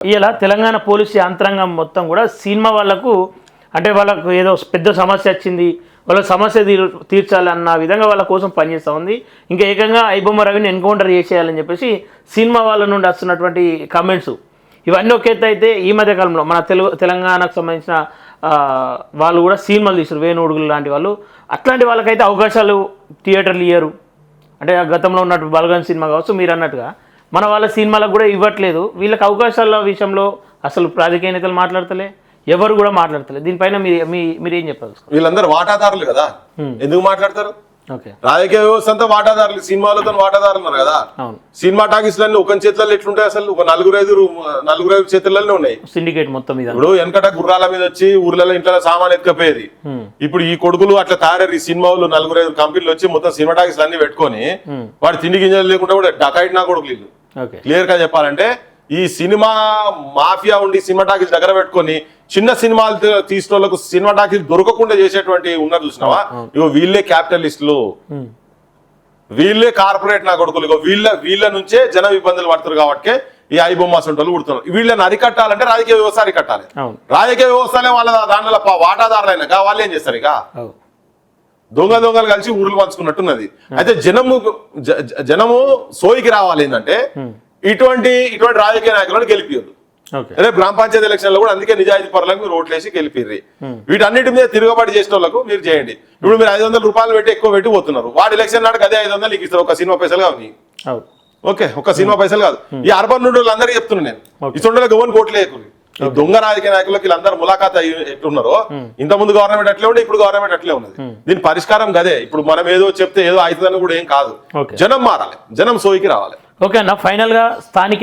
ఇలా తెలంగాణ పోలీసు యంత్రాంగం మొత్తం కూడా సినిమా వాళ్ళకు అంటే వాళ్ళకు ఏదో పెద్ద సమస్య వచ్చింది, వాళ్ళ సమస్య తీర్చాలన్న విధంగా వాళ్ళ కోసం పనిచేస్తూ ఉంది. ఇంకా ఏకంగా ఐబొమ్మ రవిని ఎన్కౌంటర్ చేసేయాలని చెప్పేసి సినిమా వాళ్ళ నుండి వస్తున్నటువంటి కామెంట్స్ ఇవన్నీ ఒక ఎత్తు అయితే, ఈ మధ్య కాలంలో మన తెలంగాణకు సంబంధించిన వాళ్ళు కూడా సినిమాలు తీస్తారు, వేణుడుగులు లాంటి వాళ్ళు. అట్లాంటి వాళ్ళకైతే అవకాశాలు థియేటర్లు ఇయ్యరు. అంటే గతంలో ఉన్నట్టు బలగం సినిమా కావచ్చు, మీరు అన్నట్టుగా మన వాళ్ళ సినిమాలకు కూడా ఇవ్వట్లేదు. వీళ్ళకి అవకాశాల విషయంలో అసలు రాజకీయ నేతలు మాట్లాడతలే, ఎవరు కూడా మాట్లాడతలేదు. దీనిపైన మీరేం చెప్పాలి? వీళ్ళందరూ వాటాదారులు కదా, ఎందుకు మాట్లాడతారు? రాజకీయ వ్యవస్థ అంతా వాటాదారులు, సినిమాలతో వాటాదారులు ఉన్నారు కదా. సినిమా టాకీస్లన్నీ ఒక చేతులలో ఎట్లుంటాయి? అసలు ఒక నలుగురు చేతుల్లోనే ఉన్నాయి సిండికేట్ మొత్తం మీద. ఇప్పుడు వెనకట గుర్రాల మీద వచ్చి ఊర్లలో ఇంట్లో సామాన్ ఎత్తుకపోయేది. ఇప్పుడు ఈ కొడుకులు అట్లా తయారయ్యారు. ఈ సినిమా వాళ్ళు 4-5 కంపెనీలు వచ్చి మొత్తం సినిమా టాకీస్లు అన్ని పెట్టుకొని వాడు తిండి గింజలు లేకుండా కూడా డకాయిట్ నా కొడుకులు. క్లియర్ గా చెప్పాలంటే ఈ సినిమా మాఫియా ఉండి సినిమా టాకీస్ దగ్గర పెట్టుకొని చిన్న సినిమాలు తీసిన వాళ్ళకు సినిమా టాకీస్ దొరకకుండా చేసేటువంటి ఉన్నారు చూసినావా? ఇగో వీళ్ళే క్యాపిటలిస్టులు, వీళ్ళే కార్పొరేట్ నా కొడుకులు. ఇగో వీళ్ళ నుంచే జనం ఇబ్బందులు పడుతారు కాబట్టి ఈ ఐబొమ్మ సొంటలు పుడుతున్నారు. వీళ్ళని అరికట్టాలంటే రాజకీయ వ్యవస్థ అరికట్టాలి. రాజకీయ వ్యవస్థనే వాళ్ళ దాంట్లో వాటాదారులైనాక వాళ్ళు ఏం చేస్తారు? ఇక దొంగలు కలిసి ఊర్లు పంచుకున్నట్టున్నది. అయితే జనము సోయికి రావాలి ఏంటంటే ఇటువంటి రాజకీయ నాయకులను గెలిపియదు. రేపు గ్రామ పంచాయతీ ఎలక్షన్ లో కూడా అందుకే నిజాయితీ పరులకు మీరు ఓట్లేసి గెలిపిర్రి. వీటన్నిటి మీద తిరుగుబాటు చేసిన వాళ్ళకు మీరు చేయండి. ఇప్పుడు మీరు 500 రూపాయలు పెట్టి ఎక్కువ పెట్టి పోతున్నారు. వాడు ఎలక్షన్ నాటికి అదే 500 నీకు ఇస్తారు, ఒక సినిమా పైసలు కావు. ఓకే, ఒక సినిమా పైసలు కాదు. ఈ అర్బన్ నుండి అందరికీ చెప్తున్నాను నేను, ఇటువంటి గవర్నమెంట్ ఓట్లు లేకుండా దొంగ రాజకీయ నాయకులకి వీళ్ళందరూ ములాఖాత్ ఎట్లున్నారో, ఇంత ముందు గవర్నమెంట్ అట్లే ఉండే, ఇప్పుడు గవర్నమెంట్ అట్లే ఉన్నది. దీని పరిష్కారం గదే. ఇప్పుడు మనం ఏదో చెప్తే ఏదో అవుతుందని కూడా ఏం కాదు. జనం మారాలి, జనం సోయికి రావాలి. ఓకే అన్న, ఫైనల్ గా స్థానిక